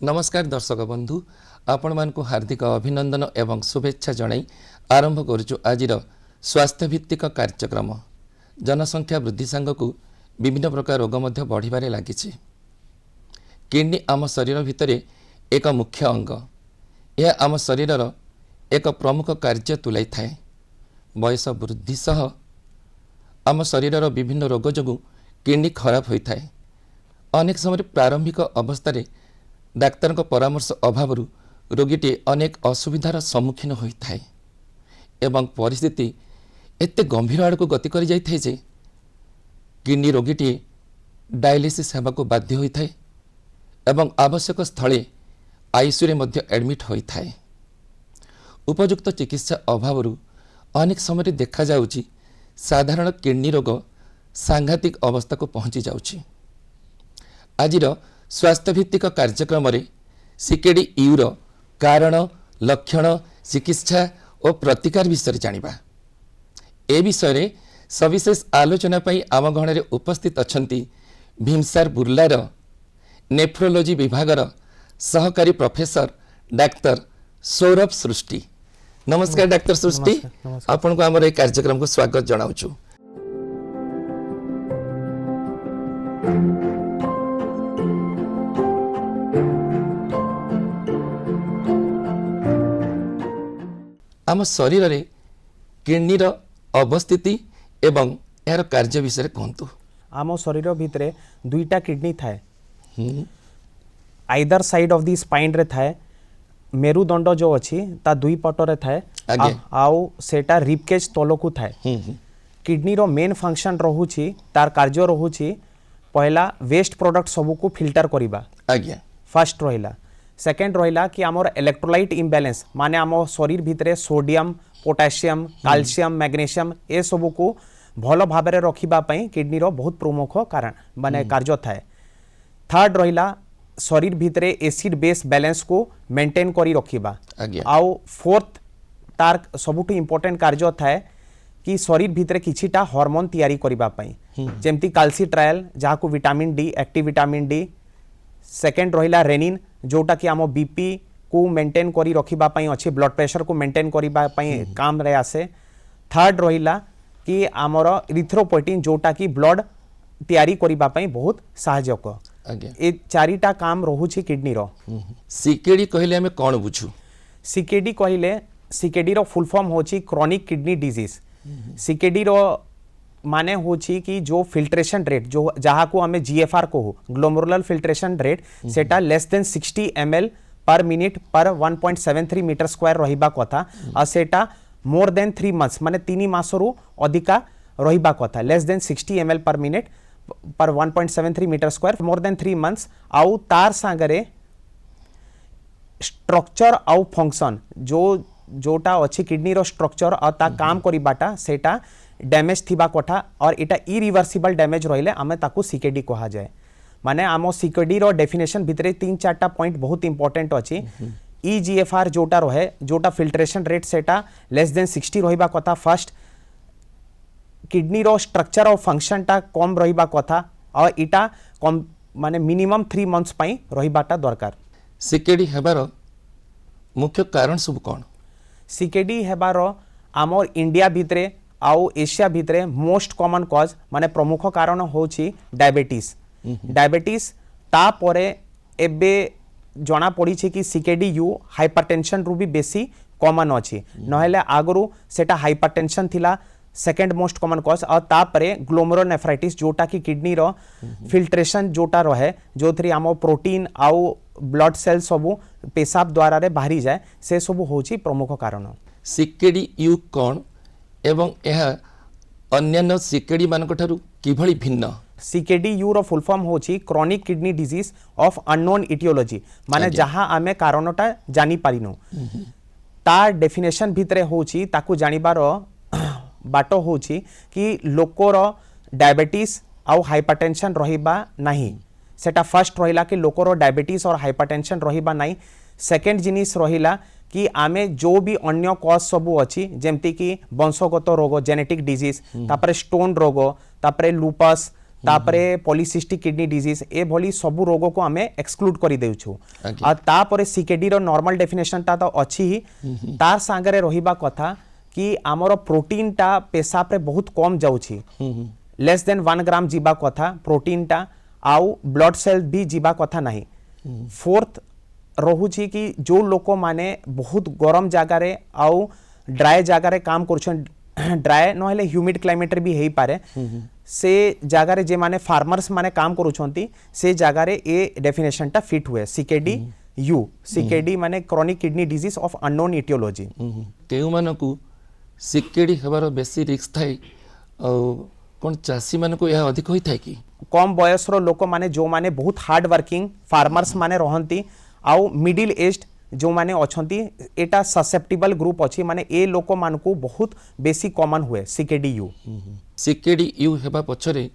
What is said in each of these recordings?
नमस्कार दर्शक बंधु आपण मान को हार्दिक अभिनंदन एवं शुभेच्छा जणाई आरंभ करुचु आज स्वास्थ्य भित्तिक कार्यक्रम। जनसंख्या वृद्धि सांगक विभिन्न प्रकार रोग मध्य बढ़िबारे लागिछि। किडनी आम शरीर भितर एक मुख्य अंग। यह आम शरीरर एक प्रमुख कार्य तुलाई थाए। बयस वृद्धि सह आम शरीरर विभिन्न रोग जोगु किडनी खराब होता है। अनेक समय प्रारंभिक अवस्था डाक्तर परामर्श अभाव रोगीटी अनेक असुविधार सम्मुखीन होता है एवं परिस्थिति एते गंभीर आड़ को गति कर जाए जे किडनी रोगीटी डायलिसिस होगा को बाध्य होता है एवं आवश्यक स्थले आईसीयू रे एडमिट होता है। उपयुक्त चिकित्सा अभाव अनेक समय देखा जाउची साधारण किडनी रोग सांघातिक अवस्था को पहुंची जाउची। आजिर स्वास्थ्य भित्तिक कार्यक्रम रे सीकेडी यूर कारण लक्षण चिकित्सा और प्रतिकार विषय जानिबा। ए विषय रे सविशेष आलोचना पई आम गण रे उपस्थित अछंती भीमसार बुर्लार नेफ्रोलोजी विभागर सहकारी प्रोफेसर डाक्तर सौरभ सृष्टि। नमस्कार डाक्तर सृष्टि, आपन को हमर ए कार्यक्रम को स्वागत जनाउछु। आम शरीर रे किडनी रो अवस्थिति एवं यार कार्य विषय कहतु। आम शरीर भितरे दुईटा किडनी थाए। Either side of the spine रे थाए। मेरुदंड जो अच्छी ता दुई पटरे थाए आउ सेटा रिबकेज तलकू थाए। किडनी रो मेन फंक्शन रहुची तार कार्य रहुची पहला वेस्ट प्रोडक्ट सबू को फिल्टर करिबा। फर्स्ट रहिला। सेकेंड रहिला कि आमर इलेक्ट्रोलाइट इम्बैलेंस माने आम शरीर भितरे सोडियम पोटासियम कैल्शियम मैग्नीशियम ए सबू को भल भाव में रखिबा पई किडनी रो बहुत प्रमुख कारण माने कार्य थाए। थर्ड रहिला शरीर भितरे एसिड बेस बैलेंस को मेंटेन करी रखिबा। आउ फोर्थ तार सबुठु इंपोर्टेंट कार्य थाए कि शरीर भितरे किछिटा हार्मोन तैयारी करिबा पई जेमति कैल्सिट्रायल जहा को vitamin D active vitamin D. Second रहिला रेनिन जोटा कि आम बीपी को मेंटेन करी रखिबा पई अच्छे ब्लड प्रेशर को मेंटेन करिबा पई काम रे आसे। थर्ड रहिला कि आमर इरिथ्रोपोएटिन जोटा कि ब्लड तैयारी करिबा पई बहुत सहायक। ए चारिटा काम रहुछि किडनी रो। सीकेडी कहले हमें कोन बुझू? सीकेडी कहले सीकेडी रो फुल फॉर्म होछि क्रोनिक किडनी डिजीज। सीकेडी रो माने होछि कि जो फिल्ट्रेशन रेट जो जहाँ को हमें जीएफआर को ग्लोमेरुलर फिल्ट्रेशन रेट सेटा less than 60 ml per minute per 1.73 metre square रहिबा कथा आ सेटा मोर देन 3 मंथ्स माने 3 मासरु अधिका रहिबा कथा। Less than 60 ml per minute per 1.73 metre square more than 3 months. आउ तार सांगरे स्ट्रक्चर आउ फंक्शन जो जोटा अच्छी किडनी रो स्ट्रक्चर और ता काम करिबाटा सेटा डैमेज थिबा कथा और इटा इरिवर्सिबल डैमेज रहिले आमे ताकू सीकेडी कहा जाए। माने आमो सीकेडी रो डेफिनेशन भितरे 3-4टा पॉइंट बहुत इंपोर्टेंट अछि। ईजीएफआर जोटा रहे जोटा फिल्ट्रेशन रेट सेटा लेस देन 60 रहिबा कथा। फर्स्ट किडनी रो स्ट्रक्चर और फंक्शन टा कम रहिबा कथा और इटा कम माने मिनिमम 3 मंथ्स पई रहिबाटा दरकार। सीकेडी हेबार मुख्य कारण सब कोन? सीकेडी हेबार आमर इंडिया भितरे आउ एशिया भितरे मोस्ट कॉमन कॉज माने प्रमुख कारण होची डायबिटीज। डायबिटीज तापरे एबे जना पड़ी छे कि सीकेडी यू हाइपरटेंशन रु भी बेसी कॉमन अछि। नहेले आगरु सेटा हाइपरटेंशन थिला सेकेंड मोस्ट कॉमन कॉज और तापरे ग्लोमेरुलोनेफ्राइटिस जोटा कि किडनी रो फिल्ट्रेशन जोटा रहे जो थ्री आमो प्रोटीन आउ ब्लड सेल सबू पेशाब द्वारा रे बाहरी जाए से सबू होची प्रमुख कारण। सीकेडी यू कोन एवं यह अन्य सीकेडी मानक ठारू किभଳି भिन्न? CKD-U रो फुल फॉर्म होची chronic kidney disease of unknown aetiology माने जहां आमे कारणटा जानि पारिनो ता डेफिनेशन भितरे होची ताकू जानिबार बाटो होची कि लोकर डायबिटीज आउ हाइपरटेंशन रहिबा नाही सेटा फर्स्ट रहिला कि लोकर डायबिटीज और हाइपरटेंशन रहिबा नाही सेकंड जिनिस रहिला कि आमे जो भी अन्य कॉज सबू अच्छी जेमती कि वंशगत रोग जेनेटिक डिजीज तापरे स्टोन रोग तापरे लुपस तापरे पॉलीसिस्टिक किडनी डिजीज ए भली सबू रोग को आमे एक्सक्लूड करि देउछु आ तापरे सीकेडी रो नॉर्मल डेफिनेशन ता तो अच्छी ही तार सांगरे रहिबा कथा कि आमर प्रोटीन टा पेशाब रे बहुत कम जाउछि लेस देन 1 ग्राम जीवा कथा प्रोटीन टा आउ ब्लड सेल भी जीवा कथा नहीं फोर्थ रहुछि कि जो लोक माने बहुत गरम जगार आउ ड्राए जगार काम कर ड्राए नहले ह्यूमिड क्लाइमेट भी हेई पारे से जगार जे माने फार्मर्स माने काम करूछंती से जगार ए डेफिनेशन टा फिट हुए CKD-U CKD माने chronic kidney disease of unknown aetiology केउ मानकु सीकेडी हेबार बेसी रिस्क थाई कोन चासी मानकु यह अधिक होई थाई कि कम बयस रो लोक माने जो माने बहुत हार्ड वर्किंग फार्मर्स माने रहंती आउ मिडिल एज्ड जो माने अछंती एटा ससेप्टेबल ग्रुप अछि माने ए लोक मानकु बहुत बेसी कॉमन हुए CKD-U CKD-U हेबा पछरे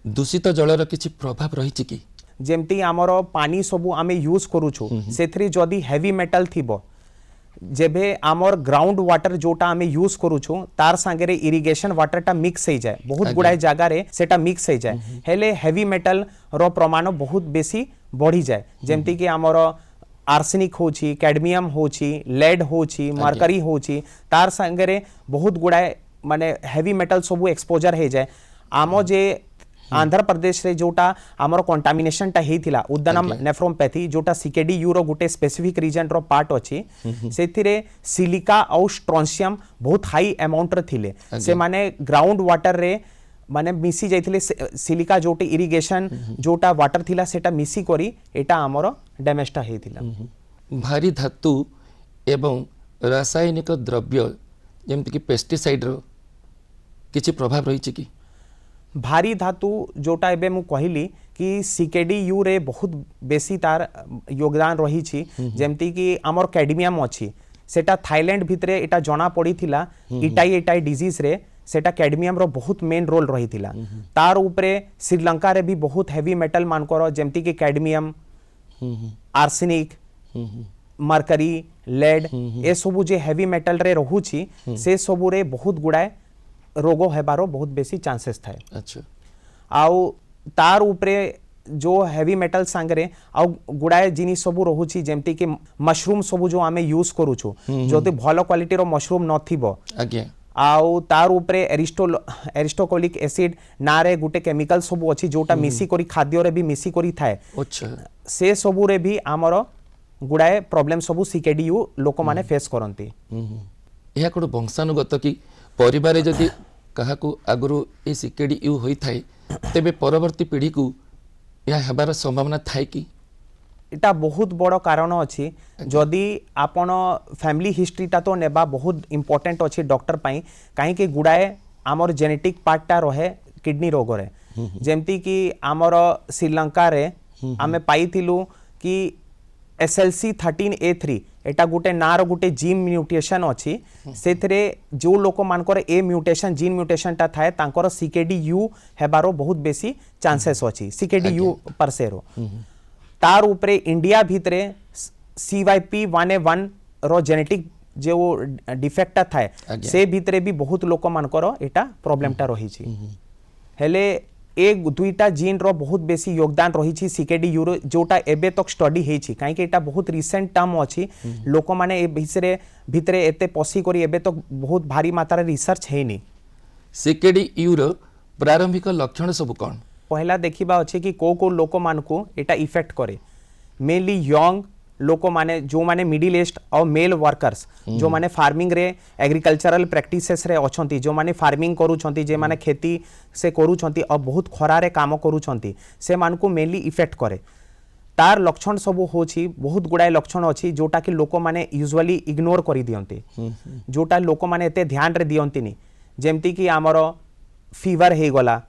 दूषित जलर किछि प्रभाव रहिछि कि जेमती हमर पानी सबु आमे यूज करूछु सेथरी जदी हेवी मेटल थिबो जेबे आमर ग्राउंड वाटर जोटा आमे यूज करूछु तार सांगरे इरिगेशन वाटर टा मिक्स हो जाए बहुत गुड़ाए जगार सेटा मिक्स हो जाए हेले हेवी मेटल रो प्रमाण बहुत बेसी बढ़ी जाए जेमती कि आमर आर्सेनिक होची कैडमियम होची लेड होची मरकरी होची तार संगरे बहुत गुड़ाए माने हेवी मेटल सबु एक्सपोजर हो जाए आमो जे आंध्र प्रदेश रे जोटा आमर कंटामिनेशन टा हेथिला उद्दानम नेफ्रोपैथी जोटा CKD-U रो गुटे स्पेसिफिक रीजन रो पार्ट अछि सेथिरे सिलिका और स्ट्रोंशियम बहुत हाई अमाउंट रे थिले से माने ग्राउंड वाटर रे माने मिसी जाइथिले सिलिका जोटे इरिगेशन जोटा वाटर थिला सेटा मिसी करी एटा आमर डैमेज टा हेथिला भारी धातु एवं रासायनिक द्रव्य जेमति कि पेस्टिसाइड रो किछि प्रभाव रहिछि कि भारी धातु जोटा एबे मु कहली कि CKD-U रे बहुत बेसी तार योगदान रही छी जेमती कि आमर कैडमियम अछि सेटा थाईलैंड भितरे एटा जणा पड़ी थिला इटाई डिजीज रे सेटा कैडमियम रो बहुत मेन रोल रही थिला तार ऊपरे श्रीलंका रे भी बहुत हेवी मेटल मानकर जेमती कि कैडमियम आर्सेनिक मरकरी लेड ए सबु जे हेवी मेटल रे रहुची से सबु रे बहुत गुड़ाए रोग हेबारो बहुत बेसी चांसेस थाए अच्छा आउ तार ऊपरे जो हेवी मेटल सांगरे आउ गुड़ाए जिनिस सबु रहुची जेमती कि मशरूम सबु जो आमे यूज करूछु जदि भलो क्वालिटी रो मशरूम नथिबो आज्ञा आउ तार ऊपरे एरिस्टोकोलिक एसिड नारे गुटे केमिकल सबु अछि जोटा मिसी करी खाद्य रे भी मिसी करी थाए अच्छा से सबु रे भी आमर गुड़ाए प्रॉब्लम सबु CKD-U लोक माने फेस करंती यह कोड वंशानुगत कि परिवार जदि काहाकू आगुरु ए CKD-U होई थाए तेबे परवर्ती पीढ़ी को यह हेबार संभावना थाए कि इटा बहुत बड़ कारण अछि जदि आपण फैमिली हिस्ट्री ता तो नेबा बहुत इंपोर्टेंट अछि डॉक्टर पई काहे कि गुडाए आमर जेनेटिक पार्ट टा रहे किडनी रोग रे जेमती कि आमर श्रीलंका रे आमे पाइथिलु कि SLC 13A3 एटा गुटे नार गुटे जीन म्यूटेशन अछि सेथरे जो लोक मानकर ए म्यूटेशन जीन म्यूटेशन ता थाए तांकर CKD-U हेबारो बहुत बेसी चांसेस अछि CKD-U परसेरो तार ऊपरे इंडिया भितरे CYP1A1 रो जेनेटिक जो डिफेक्ट थाए से भितरे भी बहुत लोक मानकर एटा प्रॉब्लम टा रही छी हेले एक दुईटा जीन रो बहुत बेसी योगदान रही छी CKD-U रो जोटा एबे तक स्टडी हेई छी काहे कि एटा बहुत रिसेंट टर्म अछि लोक माने ए भितरे एते पसी करी एबे तक बहुत भारी मात्रा रिसर्च हेनी CKD-U रो प्रारंभिक लक्षण सब कोन पहला देखिबा अछि कि को लोक मान को एटा इफेक्ट करे मेनली यंग लोक माने जो माने मिडिल एज और मेल वर्कर्स जो माने फार्मिंग रे एग्रीकल्चरल प्रैक्टिसेस रे अछंती जो माने फार्मिंग करूछंती जे माने खेती से करूछंती और बहुत खरा रे काम करूछंती से मान को मेनली इफेक्ट करे तार लक्षण सब होछि बहुत गुड़ाए लक्षण अछि जोटा कि लोक माने यूजुअली इग्नोर करि दियंती जोटा लोक माने एते ध्यान रे दियंतीनी जेमती कि हमर फीवर हे गला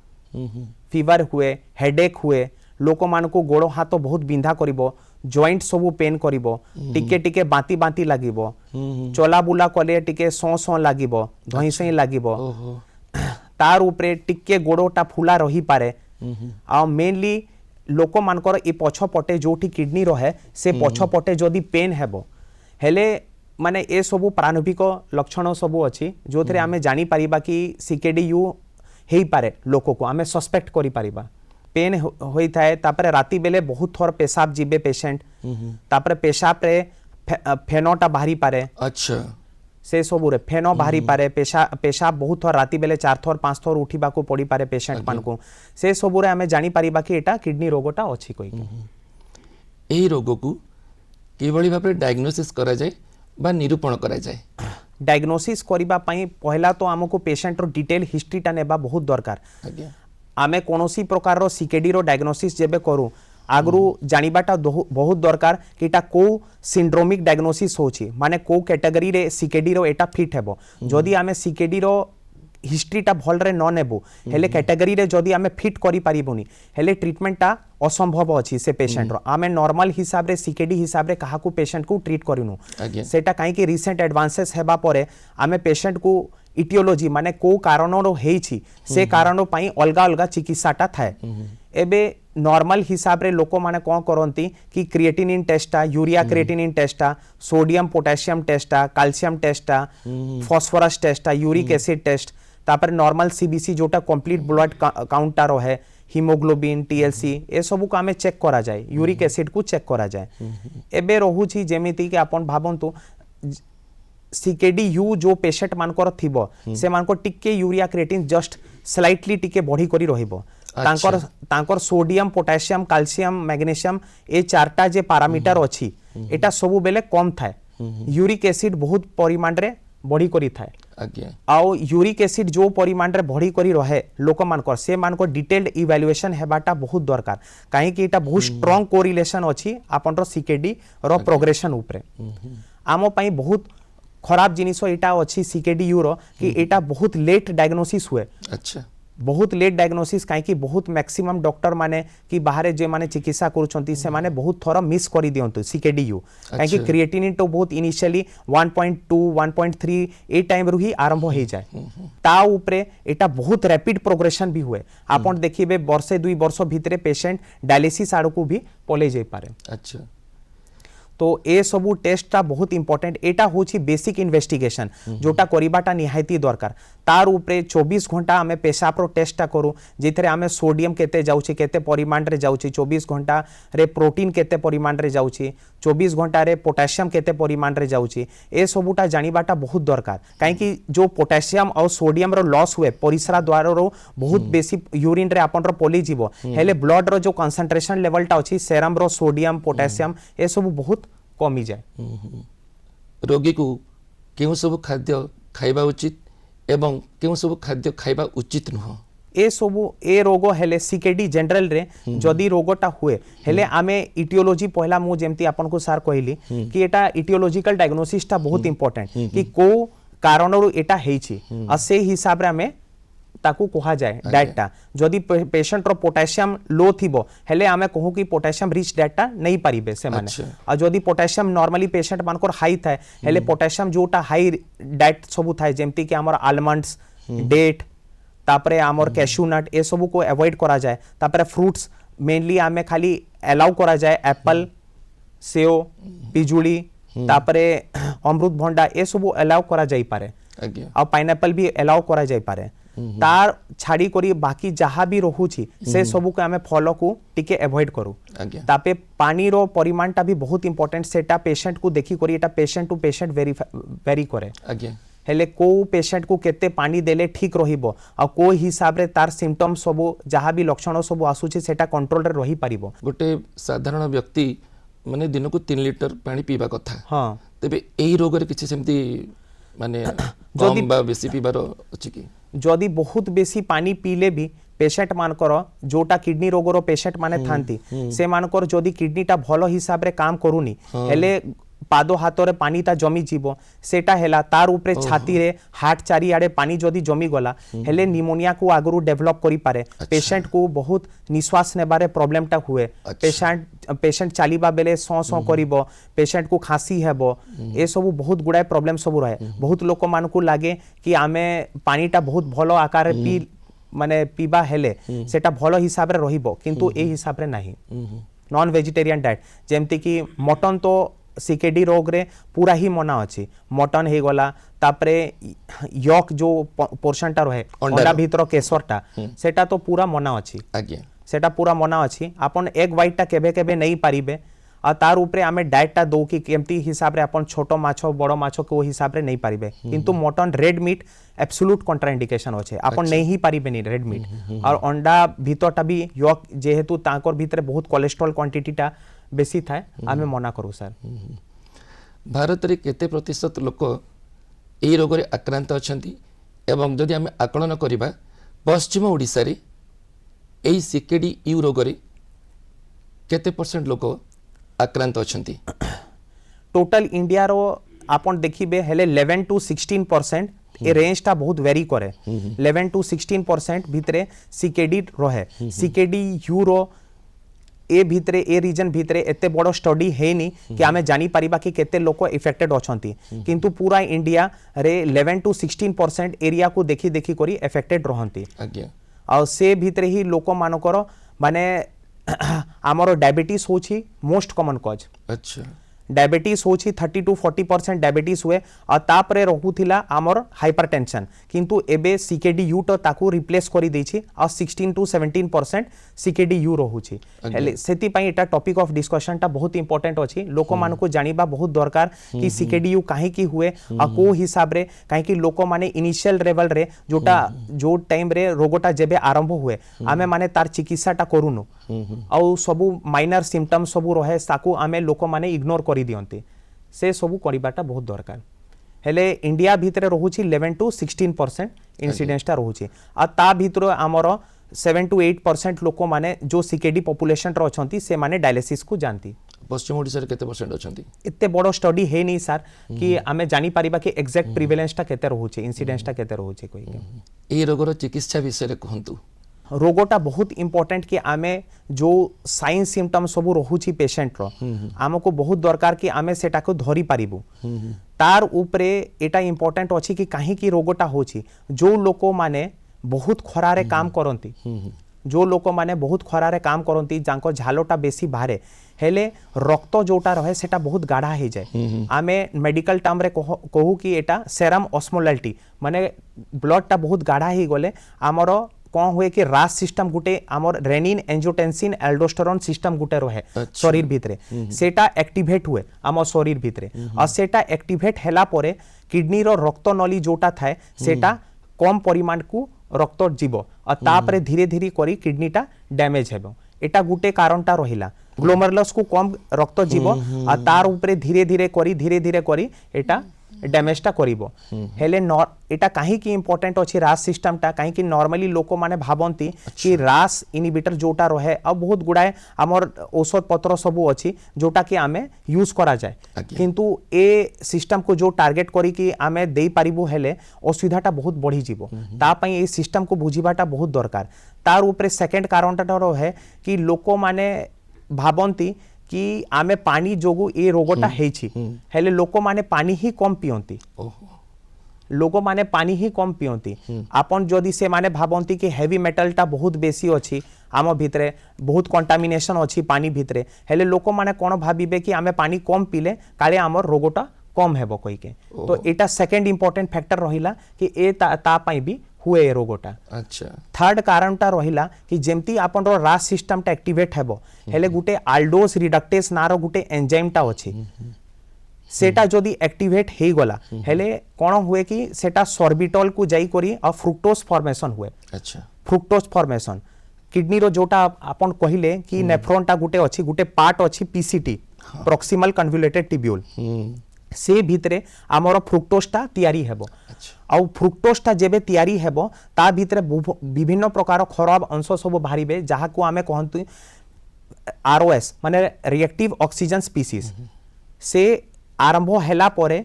फीवर हुए हेडेक हुए लोक मान को गोड़ हाथ बहुत बिंधा करिवो जॉइंट सबू पेन करिवो टिके टिके बांती बांती लागिवो चला बुला कले टिके सौ लागिवो धई सई लागिवो ओहो तार उपरे टिके गोड़टा फुला रही पारे आ मेनली लोक मानकर ए पछ पटे जोठी किडनी रहे से पछ पटे जदी पेन हेबो हेले माने ए सबु प्रारंभिक लक्षण सबु अछि जोथरे आमे जानि परिबा कि सीकेडीयू हेई पारे लोक को आमे सस्पेक्ट करि परिबा पेन होई थाए तापरे राती बेले बहुत थोर पेशाब जीबे पेशेंट तापरे पेशाब रे फेनोटा बाहरी पारे अच्छा से सबु रे फेनो बाहरी पारे पेशाब बहुत थोर राती बेले 4 थोर 5 थोर उठिबा को पड़ी पारे पेशेंट मान को से सबु रे आमे जानि परिबा कि एटा किडनी रोगटा अछि कोइ एही रोग को किभଳି भाबरे डायग्नोसिस करा जाय बा निरूपण करा जाय डायग्नोसिस करिबा पई पहला तो हमको पेशेंट रो डिटेल हिस्ट्रीटा नेबा बहुत दरकार आज्ञा आमे कोनोसी प्रकार रो सीकेडी रो डायग्नोसिस जेबे करू आगरू जानिबाटा बहुत दरकार कि एटा को सिंड्रोमिक डायग्नोसिस होची माने को कैटेगरी रे सीकेडी रो एटा फिट हेबो जदी आमे सीकेडी रो हिस्ट्रीटा भल रे न नेबो हेले कैटेगरी रे जदी आमे फिट करि पारिबोनी हेले ट्रीटमेंटटा असंभव अछि से पेशेंट रो आमे नॉर्मल हिसाब रे सीकेडी हिसाब रे काहा को पेशेंट को ट्रीट करिनु सेटा काहे कि रिसेंट एडवांसेस हेबा परे आमे पेशेंट को इटियोलॉजी माने को कारण रो हेछि से कारण पई अलगा अलगा चिकित्साटा थाए एबे नॉर्मल हिसाब रे लोक माने कोन करंती कि creatinine टेस्टा urea creatinine टेस्टा sodium potassium टेस्टा calcium टेस्टा phosphorus टेस्टा uric acid test तापर नॉर्मल सीबीसी जोटा कंप्लीट ब्लड काउंटा रहे हिमोग्लोबिन टीएलसी ए सब को आमे चेक करा जाए यूरिक एसिड को चेक करा जाए एबे रहुछि जेमिति कि आपण भाबंतु सीकेडी यू जो पेशेंट मानकर थिबो से मानको टिके यूरिया क्रिएटिन जस्ट स्लाइटली टिके बढ़ी करी रहिबो तांकर सोडियम पोटेशियम कैल्शियम मैग्नीशियम ए चारटा जे पैरामीटर अछि एटा सबु बेले कम थाए यूरिक एसिड बहुत परिमाण रे बढ़ी करी थाए आज्ञा आउ यूरिक एसिड जो परिमाण रे बढ़ी करी रहे लोक मानकर से मानकर डिटेल्ड इवैल्यूएशन हेबाटा बहुत दरकार काहे कि एटा बहुत स्ट्रांग कोरिलेशन अछि आपन रो सीकेडी रो प्रोग्रेशन ऊपर आमो पई बहुत खराब जिनिस एटा अछि सीकेडी यू रो कि एटा बहुत लेट डायग्नोसिस हुए अच्छा बहुत लेट डायग्नोसिस काहे कि बहुत मैक्सिमम डॉक्टर माने कि बाहरे जे माने चिकित्सा करूछंती से माने बहुत थोरा मिस करी दियंतु सीकेडी यू काहे कि क्रिएटिनिन तो बहुत इनिशियली 1.2 1.3 ए टाइम रु ही आरंभ हो जाए ता ऊपरे एटा बहुत रैपिड प्रोग्रेशन भी हुए आपण देखिबे वर्षे 2 वर्ष भितरे पेशेंट डायलिसिस आड़ को भी पले जाई पारे अच्छा तो ए सबू टेस्टटा बहुत इंपोर्टेंट एटा होछि बेसिक इन्वेस्टिगेशन जोटा करिबाटा निहायती दरकार तार ऊपरे 24 घंटा आमे पेशाब रो टेस्टटा करू जेथरे आमे सोडियम केते जाउछि केते परिमाण रे जाउछि 24 घंटा रे प्रोटीन केते परिमाण रे जाउछि 24 घंटा रे पोटेशियम केते परिमाण रे जाउछि ए सबूटा जानिबाटा बहुत दरकार काहे कि जो पोटेशियम और सोडियम रो लॉस हुए परिस्रा द्वारा रो बहुत बेसी यूरिन रे आपन रो पली जीवो हेले ब्लड रो जो कंसंट्रेशन लेवलटा अछि सेरम रो सोडियम पोटेशियम ए सब बहुत कमी जाए रोगी को केउ सब खाद्य खाइबा उचित एवं केउ सब खाद्य खाइबा उचित नुह ए सबु ए रोग हेले सीकेडी जनरल रे जदी रोगटा हुए हेले आमे इटियोलॉजी पहला मु जेमती आपन को सार कहली कि एटा इटियोलॉजिकल डायग्नोसिस ता बहुत इंपोर्टेंट कि को कारणरु एटा हेछि आ से हिसाब रे आमे ताकू कहा जाए डाटा जदी पेशेंट रो पोटेशियम लो थिबो हेले आमे कहू कि पोटेशियम रिच डाटा नहीं पारिबे से माने आ जदी पोटेशियम नॉर्मली पेशेंट मानकर हाई थाए हेले पोटेशियम जोटा हाई डाइट सबु थाए जेमती कि हमर आलमंड्स डेट तापरे हमर कैश्यू नट ए सबु को अवॉइड करा जाए तापरे फ्रूट्स मेनली आमे खाली अलाउ करा जाए एप्पल सेव पिजुली तापरे अमृत भंडा ए सबु अलाउ करा जाई पारे आ पाइनएप्पल भी अलाउ करा जाई पारे तार छाड़ी करी बाकी जहाँ भी रहुछि से सबु को आमे फॉलो को टिके अवॉइड करू तापे पानी रो परिमाणटा भी बहुत इंपोर्टेंट सेटा पेशेंट को देखि करी एटा पेशेंट टू पेशेंट वेरी करे हेले को पेशेंट को केते पानी देले ठीक रहिबो आ को हिसाब रे तार सिम्पटम सबु जहाँ भी लक्षण सबु आसुछि सेटा कंट्रोल रे रही पारिबो गोटे साधारण व्यक्ति माने दिन को 3 लिटर पानी पीबा कथा हां तबे एही रोग रे किछि सेमती माने कम बा बेसी पीबार अछि कि जदि बहुत बेसी पानी पीले भी पेशेंट मानकर जोटा किडनी रोगर पेशेंट माने थांती से मानकर जदि किडनीटा भलो हिसाब रे काम करूनी हेले पाद हाथ रे पानी ता जमी जीवो सेटा हेला तार ऊपर छाती रे हार्ट चारि आड़े पानी जदी जमी गला हेले निमोनिया को आगरू डेवलप करी पारे पेशेंट को बहुत निश्वास नेबारे प्रॉब्लम टा हुए पेशेंट चलीबा बेले सौ करिवो पेशेंट को खांसी हेबो ए सब बहुत गुडाय प्रॉब्लम सब रहे बहुत लोक मान को लागे कि आमे पानी टा बहुत भलो आकार पी माने पीबा हेले सेटा भलो हिसाब रे रहिबो किंतु ए हिसाब रे नाही नॉन वेजिटेरियन डाइट जेमति कि मटन तो सीकेडी रोग रे पूरा ही मना अछि मटन हे गला तापरे यॉक जो पोर्शन टा रहे अंडा भीतर केसरटा सेटा तो पूरा मना अछि आज्ञा सेटा पूरा मना अछि अपन एग व्हाइट टा केबे केबे नहीं पारिबे आ तार ऊपर आमे डाइट टा दो कि केमती हिसाब रे अपन छोटो माछो बड़ो माछो को हिसाब रे नहीं पारिबे किंतु mutton red meat absolute contraindication होचे अपन नहीं ही पारिबे नहीं रेड मीट और अंडा भीतरटा भी यॉक जेहेतु तांकर भीतर बहुत कोलेस्ट्रॉल क्वांटिटी टा बेसी थाए आमे मना करू सर भारत रे केते प्रतिशत लोक एई रोग रे आक्रांत अछंती एवं जदि आमे आकलन करिबा पश्चिम ओडिसा रे एई सीकेडी यू रोग रे केते परसेंट लोक आक्रांत अछंती टोटल इंडिया रो आपण देखिबे हेले 11 to 16% ए रेंज टा बहुत वेरी करे 11 to 16% भितरे सीकेडी रहे सीकेडी यू रो ए भितरे ए रीजन भितरे एते बड़ो स्टडी हेनी कि आमे जानी परिबा कि केते लोक इफेक्टेड अछंती किंतु पूरा इंडिया रे 11 to 16% एरिया को देखि देखि करी इफेक्टेड रहंती आज्ञा आ से भितरे ही लोक मानकर माने आमर डायबिटीज होछि मोस्ट कॉमन कॉज अच्छा डायबिटीज होछि 30 to 40% डायबिटीज हुए और तापरे रहुथिला आमर हाइपरटेंशन किंतु एबे सीकेडी यू तो ताकू रिप्लेस करी देछि और 16 to 17% सीकेडी यू रहुछि हेले सेति पई एटा टॉपिक ऑफ डिस्कशन टा बहुत इंपोर्टेंट अछि लोक मान को जानिबा बहुत दरकार कि सीकेडी यू काहे की हुए आ को हिसाब रे काहे कि लोक माने इनिशियल लेवल रे जोटा जो टाइम रे रोगोटा जेबे आरंभ हुए आमे माने तार चिकित्सा टा करूनु आ सबु माइनर सिम्पटम्स सबु रहे साकू आमे लोक माने इग्नोर करी दियंती से सबु करिबाटा बहुत दरकार हेले इंडिया भितरे रहुछि 11 to 16% इन्सिडेंस टा रहुछि आ ता भितरो हमर 7 to 8% लोक माने जो सीकेडी पॉपुलेशन रो अछंती से माने डायलिसिस को जानती पश्चिम ओडिसा रे केते परसेंट अछंती एते बड़ो स्टडी हे नहीं सर कि आमे जानी परिबा कि एग्जैक्ट प्रिवेलेंस टा केते रहुछि इन्सिडेंस टा केते रहुछि कोइ के ए रोगर चिकित्सा विषय रे कहंतु रोगोटा बहुत इंपोर्टेंट कि आमे जो साइन सिम्पटम सब रहुछि पेशेंट रो हमको बहुत दरकार कि आमे सेटा को धरी पारिबु तार ऊपरे एटा इंपोर्टेंट अछि कि काहे कि रोगोटा होछि जो लोको माने बहुत खरारे काम करंती जो लोक माने बहुत खरारे काम करंती जांको झालोटा बेसी बाहरे हेले रक्त जोटा रहे सेटा बहुत गाढ़ा हे जाए आमे मेडिकल टर्म रे कहू कि एटा सेरम ऑस्मोलाइटी माने ब्लड टा बहुत गाढ़ा हे गले हमरो कौन हुए कि रास सिस्टम गुटे आमर रेनिन एंजियोटेंसिन एल्डोस्टेरोन सिस्टम गुटे रहे शरीर भितरे सेटा एक्टिवेट हुए आम शरीर भितरे और सेटा एक्टिवेट हैला परे किडनी रो रक्त नली जोटा थाए सेटा कम परिमाण को रक्त जीव और तापरे धीरे धीरे करी किडनी टा डैमेज हेबो एटा गुटे कारणटा रहिला ग्लोमेरुलस को कम रक्त जीव और तार ऊपरे धीरे धीरे करी एटा डैमेज टा करिवो हेले एटा काहे की इंपोर्टेंट अछि रास सिस्टम टा काहे की नॉर्मली लोको माने भाबंती कि रास इनहिबिटर जोटा रहे अब बहुत गुडाए हमर औषध पत्र सब अछि जोटा कि आमे यूज करा जाय किंतु ए सिस्टम को जो टारगेट करी कि आमे देई पारिबो हेले असुविधाटा बहुत बढ़ी जीवो ता पई ए सिस्टम को बुझिबाटा बहुत दरकार तार ऊपर सेकंड कारणटा रहे कि लोको माने भाबंती कि आमे पानी जोगु ए रोगटा हेछि हेले लोक माने पानी ही कम पियंती लोक माने पानी ही कम पियंती आपन जदि से माने भाबंती कि हेवी मेटल टा बहुत बेसी अछि आम भितरे बहुत कंटामिनेशन अछि पानी भितरे हेले लोक माने कोन भाबिबे कि आमे पानी कम पिले काले हमर रोगटा कम हेबो कहि के तो एटा सेकंड इंपोर्टेंट फैक्टर रहिला कि ए ता पई भी हुए रोगोटा अच्छा थर्ड कारणटा रहिला कि जेमती आपन रो रास सिस्टम टा एक्टिवेट हेबो हेले गुटे आल्डोस रिडक्टेस नारो गुटे एंजाइम टा अछि सेटा जदि एक्टिवेट हे गला हेले कोन हुए कि सेटा सॉर्बिटॉल को जाई करी और फ्रुक्टोज फॉर्मेशन हुए अच्छा फ्रुक्टोज फॉर्मेशन किडनी रो जोटा आपन कहिले कि नेफ्रॉन टा गुटे अछि गुटे पार्ट अछि पीसीटी प्रॉक्सिमल कन्वोल्यूटेड ट्यूब्यूल से भितरे आमर फ्रुक्टोज टा तैयारी हेबो आ फ्रुक्टोज टा जेबे तैयारी हेबो ता भितरे विभिन्न प्रकार खराब अंश सब बाहरिबे जहा को आमे कहंतु आरओएस माने रिएक्टिव ऑक्सीजन स्पीसीज से आरंभ हैला परे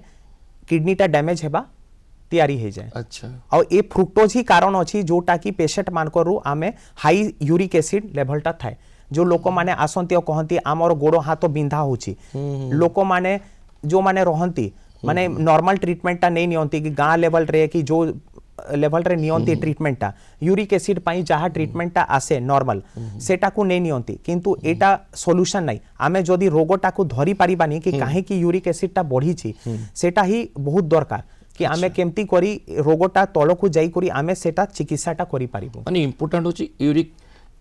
किडनीटा डैमेज हेबा तैयारी हो जाए। अच्छा और ये फ्रुक्टोज ही कारण अच्छी जोटा कि पेशेंट मानकरू आमे हाई यूरिक एसिड लेवलटा थाए जो लोक माने आसंती और कहती आमर गोड़ हाथ बिंधा होची लोक माने जो माने रहंती माने नॉर्मल ट्रीटमेंटटा नहीं नियंती कि गाँ लेवल रे कि जो लेवल रे नियंती ट्रीटमेंटटा यूरिक एसिड पाई जहाँ ट्रीटमेंटटा आसे नॉर्मल सेटा को नहीं नियंती किंतु एटा सॉल्यूशन नहीं आमे जदि रोगटा को धरी पारिबानी कि काहे कि यूरिक एसिडटा बढ़ी छी सेटा ही बहुत दरकार कि आमे केमती करी रोगटा तलकू जाई करी आमे सेटा चिकित्साटा करि पारिबो। माने इंपोर्टेंट होची यूरिक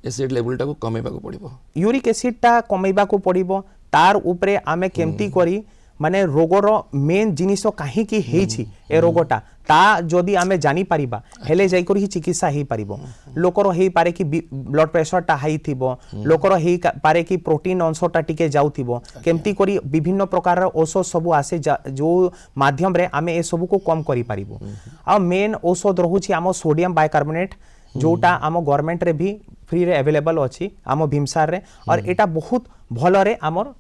एसिड लेवलटा को कमेबा को पड़िबो यूरिक एसिडटा कमेबा को पड़िबो तार उपरे आमे केमती करी माने रोगर मेन जिनिस काहे कि हेछि ए रोगटा ता जदि आमे जानी पारिबा हेले जाई करी चिकित्सा हेई पारिबो। लोकर हेई पारे कि ब्लड प्रेशरटा हाई थिबो लोकर हेई पारे कि प्रोटीन अंशटा टिके जाउथिबो केमती करी विभिन्न प्रकार औषध सब आसे जो माध्यम रे आमे ए सब को कम करि पारिबो। आ मेन औषध रहुछि आम सोडियम बाइकार्बोनेट जोटा आम गवर्नमेंट रे भी फ्री रे अवेलेबल अछि आम भीमसार रे और एटा बहुत भलो रे आमर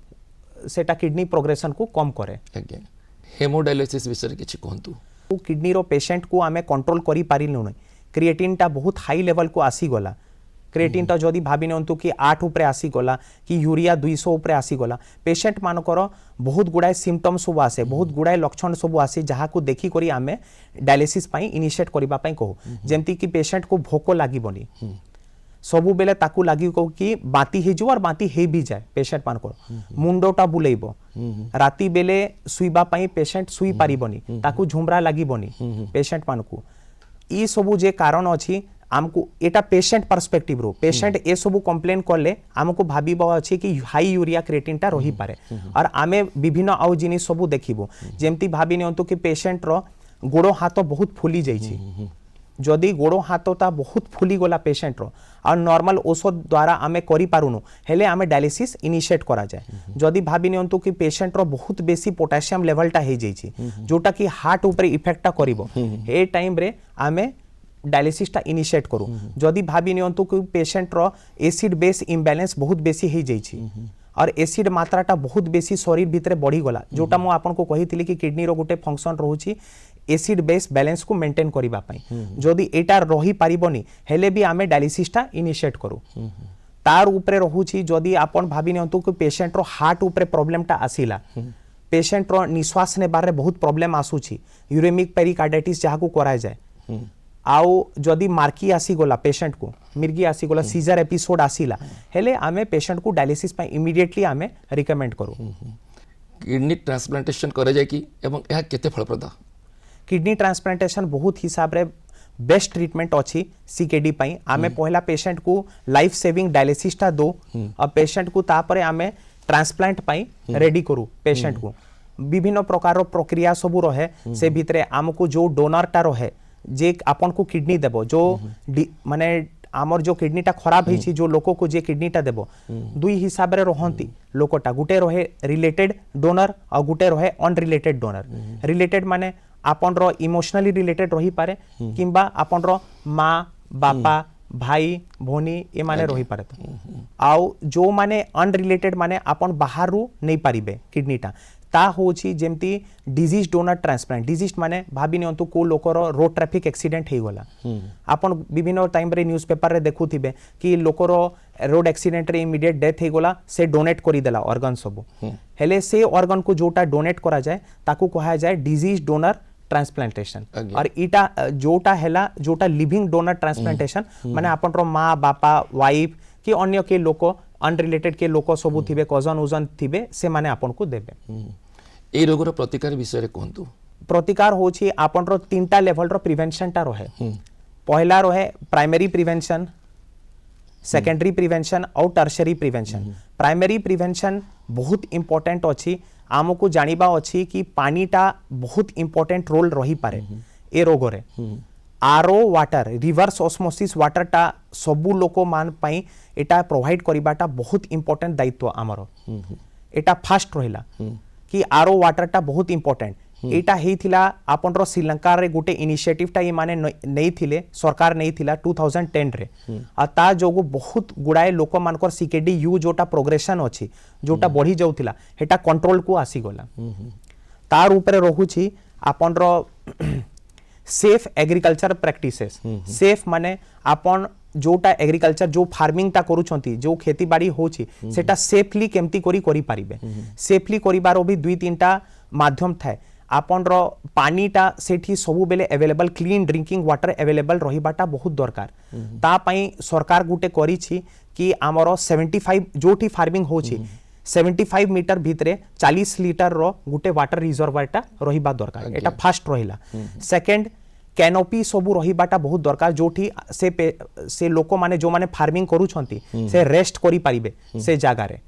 सेटा किडनी प्रोग्रेशन को कम करे। आज्ञा हेमोडायलिसिस विषय किछि कहंतु किडनी रो पेशेंट को आमे कंट्रोल करि पारिलु नै क्रिएटिनटा बहुत हाई लेवल को आसी गला क्रिएटिनटा जदि भाबि नंतु कि 8 ऊपर आसी गला कि यूरिया 200 ऊपर आसी गला पेशेंट मानकर बहुत गुडाय सिम्पटम सब आसे बहुत गुडाय लक्षण सब आसे जहा को देखि करी आमे डायलिसिस पई इनिशिएट करिबा पई कहू जेमति कि पेशेंट को भोक लागिबनी सबु बेले ताकू लागी को कि बाती हे जो और बाती हे भी जाए पेशेंट मान को मुंडोटा बुलेइबो राती बेले सुईबा पई पेशेंट सुई पारिबनी ताकू झुमरा लागिबनी पेशेंट मान को ई सबु जे कारण अछि आमको एटा पेशेंट पर्सपेक्टिव रो पेशेंट ए सबु कंप्लेन करले आमको भाबिबो अछि कि हाई यूरिया क्रिएटिनटा रही पारे और आमे विभिन्न आउ जिनिस सबु देखिबो जेमति भाबि नियंतु कि पेशेंट रो गोड़ो हाथ बहुत फुली जाई छी जदि गोड़ हाथटा बहुत फुली गला पेशेंट रो और नॉर्मल औषध द्वारा आमे करि पारुनु हेले आमे डायलिसिस इनिशिएट करा जाए जदि भाबि नियंतु कि पेशेंट रो बहुत बेसी पोटेशियम लेवलटा हे जाई छी जोटा कि हार्ट ऊपर इफेक्टटा करिवो ए टाइम रे आमे डायलिसिसटा इनिशिएट करू जदि भाबि नियंतु कि पेशेंट रो एसिड बेस इम्बैलेंस बहुत बेसी हे जाई छी और एसिड मात्राटा बहुत बेसी शरीर भितरे बढ़ी गला जोटा मु आपन को कहितली कि किडनी रो गुटे फंक्शन रहूची एसिड बेस बैलेंस को मेंटेन करिबा पई जदि एटा रही पारिबनी हेले भी आमे डायलिसिसटा इनिशिएट करू तार ऊपर रहूची जदि आपन भाबि नियंतु कि पेशेंट रो हार्ट ऊपर प्रॉब्लमटा आसीला पेशेंट रो निश्वास ने बारे बहुत प्रॉब्लम आसुची यूरेमिक पेरिकार्डाइटिस जहा को कराय जाय आउ जदि मार्की आसी गला पेशेंट को मिर्गी आसी गला सीजर एपिसोड आसीला हेले आमे पेशेंट को डायलिसिस पई इमीडिएटली आमे रिकमेंड करू। किडनी ट्रांसप्लांटेशन करे जाय कि एवं यह केते फलप्रद किडनी ट्रांसप्लांटेशन बहुत हिसाब रे बेस्ट ट्रीटमेंट अच्छी सीकेडी पई आमे पहला पेशेंट को लाइफ सेविंग डायलिसिसटा दो और पेशेंट को तापरे आमे ट्रांसप्लांट पई रेडी करू पेशेंट को विभिन्न प्रकार प्रक्रिया सब रहे से भितरे आमको जो डोनरटा रहे जे आपन को किडनी देबो जो माने आमर जो किडनीटा खराब होइछि जो लोको को जे किडनीटा देबो दुई हिसाब रे रहंती लोकोटा गुटे रहे रिलेटेड डोनर और गुटे रहे अनरिलेटेड डोनर रिलेटेड माने आपन रो इमोशनली रिलेटेड रही पारे किंबा आपन रो माँ बापा भाई भोनी ए माने रही पारे आउ जो माने अनरिलेटेड माने आपन बाहर रू नहीं पारिबे किडनीटा ता होची जेमती डिजीज डोनर ट्रांसप्लांट डिजीज माने भाबी नियंतु को लोकर रोड ट्रैफिक एक्सीडेंट हे गला आपन विभिन्न टाइम रे न्यूज़पेपर रे देखुथिबे कि लोकर रोड एक्सीडेंट रे इमीडिएट डेथ हे गला से डोनेट करि देला ऑर्गन सब हेले से ऑर्गन को जोटा डोनेट करा जाए ताकू कहा जाए डिजीज डोनर ट्रांसप्लांटेशन और इटा जोटा हैला जोटा लिविंग डोनर ट्रांसप्लांटेशन माने आपन रो माँ बापा वाइफ कि अन्य के लोक अनरिलेटेड के लोक सब थिबे कजन उजन थिबे से माने आपन को देबे। ए रोगर प्रतिकार विषय रे कहंतु प्रतिकार होछि आपन रो तीनटा लेवल रो प्रिवेंशन टा रहे पहला रहे प्राइमरी प्रिवेंशन सेकेंडरी प्रिवेंशन और टर्शरी प्रिवेंशन प्राइमरी प्रिवेंशन बहुत इंपोर्टेंट अछि आमको जानिबा अछि कि पानीटा बहुत इंपोर्टेंट रोल रही पारे ए रोगरे आरओ वाटर रिवर्स ऑस्मोसिस वाटरटा सबु लोको मान पई एटा प्रोवाइड करिबाटा बहुत इंपोर्टेंट दायित्व आमरो एटा फास्ट रहिला कि आरओ वाटरटा बहुत इंपोर्टेंट एटा हेइथिला आपन रो श्रीलंका रे गुटे इनिशिएटिवटा ई माने नै थिले सरकार नै थिला 2010 रे आ ता जोगु बहुत गुडाए लोक मानकर सीकेडी यू जोटा प्रोग्रेशन अछि जोटा बढ़ी जाउथिला हेटा कंट्रोल को आसी गला तार ऊपर रहुछि आपन रो सेफ एग्रीकल्चर प्रैक्टिसेस सेफ माने आपन जोटा एग्रीकल्चर जो फार्मिंग ता करूछंती जो खेती बाड़ी होछि सेटा सेफली केमती करी पारिबे सेफली करिबारो भी दुई तीनटा माध्यम थाए आपन रो पानीटा सेठी सबु बेले available clean drinking water available रहिबाटा बहुत दरकार ता पई सरकार गुटे करिछि कि हमरो 75 जोठी फार्मिंग होछि 75 मीटर भितरे 40 लीटर रो गुटे वाटर रिजर्वरटा रहिबा दरकार एटा फास्ट रहिला सेकंड कैनोपी सबु रहिबाटा बहुत दरकार जोठी से लोक माने जो माने फार्मिंग करूछंती से रेस्ट करी पारिबे से जागा रे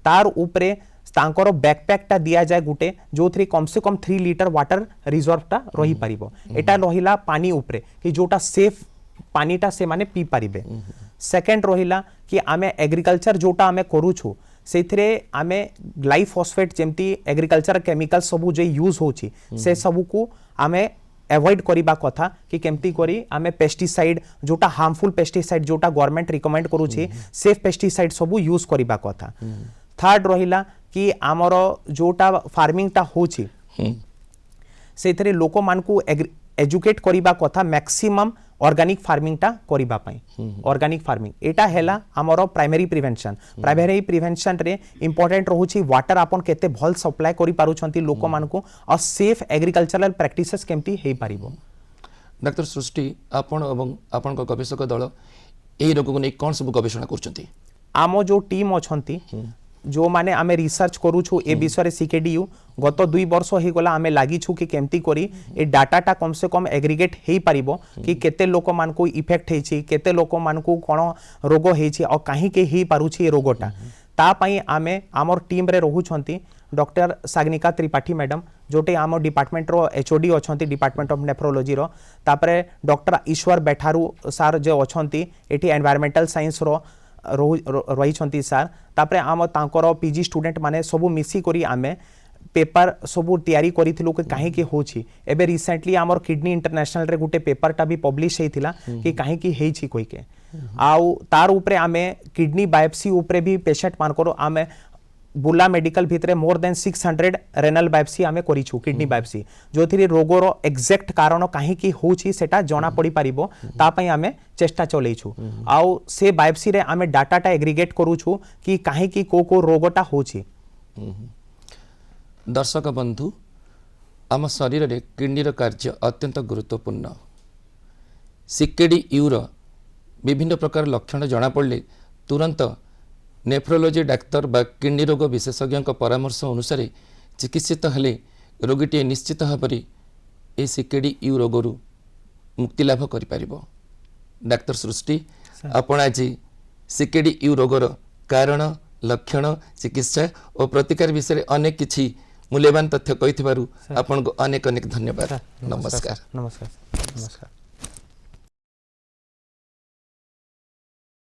तार ऊपरे तांकर बैकपैक टा दिया जाए गुटे जो थ्री कम से कम 3 लीटर वाटर रिजर्व टा रही पारिबो एटा रहिला पानी ऊपरे कि जोटा सेफ पानीटा से माने पी पारिबे सेकंड रहिला कि आमे एग्रीकल्चर जोटा आमे करूछु सेथिरे आमे ग्लाइफोस्फेट जेमती एग्रीकल्चर केमिकल सबु जे यूज होछि से सबु को आमे एवॉइड करिबा कथा कि केमती करी आमे पेस्टिसाइड जोटा हार्मफुल पेस्टिसाइड जोटा गवर्नमेंट रिकमेंड करूछि सेफ पेस्टिसाइड सबु यूज करिबा कथा थर्ड रहिला कि आमर जोटा फार्मिंग टा होछि सेथिरे लोक मानकू एजुकेट करिबा कथा मैक्सिमम ऑर्गेनिक फार्मिंग टा करिबा पई ऑर्गेनिक फार्मिंग एटा हैला हमरो प्राइमरी प्रिवेंशन रे इंपोर्टेंट रहुछि वाटर आपन केते भल सप्लाई करि पारुछंती लोक मानकू और सेफ एग्रीकल्चरल प्रैक्टिसेस केमती हे पारिबो डाक्टर सृष्टि आपण एवं आपण को गवेषक दल एही रोग को नै कोन सब गवेषणा करछंती आमो जो टीम अछंती जो माने आमे रिसर्च करूछु ए विषय रे सीकेडीयू गत 2 वर्ष हे गला आमे लागि छु कि केमती करी ए डाटाटा कम से कम एग्रीगेट हेई पारिबो कि केते लोक मान को इफेक्ट हेछि केते लोक मान को कोन रोग हेछि और काहे के हेई पारुछि ए रोगटा ता पई आमे हमर टीम रे रहुछंती डॉक्टर साग्निका त्रिपाठी मैडम जोटे आम डिपार्टमेंट रो एचओडी अछंती डिपार्टमेंट ऑफ नेफ्रोलॉजी रो तापरे डॉक्टर ईश्वर बैठारू सार जो अछंती एठी एनवायरमेंटल साइंस रो रही सार तापरे आम तांकर पीजी स्टूडेंट माने सबु मिसी करी आमे पेपर सबु तैयारी करिथिलु कि काहे कि होछि एबे रिसेंटली आमर किडनी इंटरनेशनल रे गुटे पेपर टा भी पब्लिश हेतिला कि काहे कि हेछि कोइ के आउ तार ऊपरे आमे किडनी बायोप्सी ऊपरे भी पेशेंट मान करो आमे बुला मेडिकल भितरे मोर देन 600 रेनल बायोप्सी आमे करिछु किडनी बायोप्सी जोथिरे रोगोर एग्जैक्ट कारण काहे कि होछि सेटा जणा पड़ी पारिबो ता पई आमे चेष्टा चलैछु आउ से बायोप्सी रे आमे डाटाटा एग्रीगेट करूछु कि काहे कि को रोगटा होछि दर्शक बंधु आम शरीर रे किडनी रो कार्य अत्यंत गुरुत्वपूर्ण सीकेडी यूरो विभिन्न प्रकार लक्षण जणा पड़ले तुरंत नेफ्रोलॉजी डाक्तर बा किडनी रोग विशेषज्ञ परामर्श अनुसार चिकित्सित हेले रोगीटी निश्चित भाव में सीकेडी यू रोगरू मुक्ति लाभ कर डाक्तर सृष्टि आपण आज सीकेडी यू रोगर कारण लक्षण चिकित्सा और प्रतिकार विषय अनेक किछि मूल्यवान तथ्य कही आपन को अनेक अनेक धन्यवाद नमस्कार।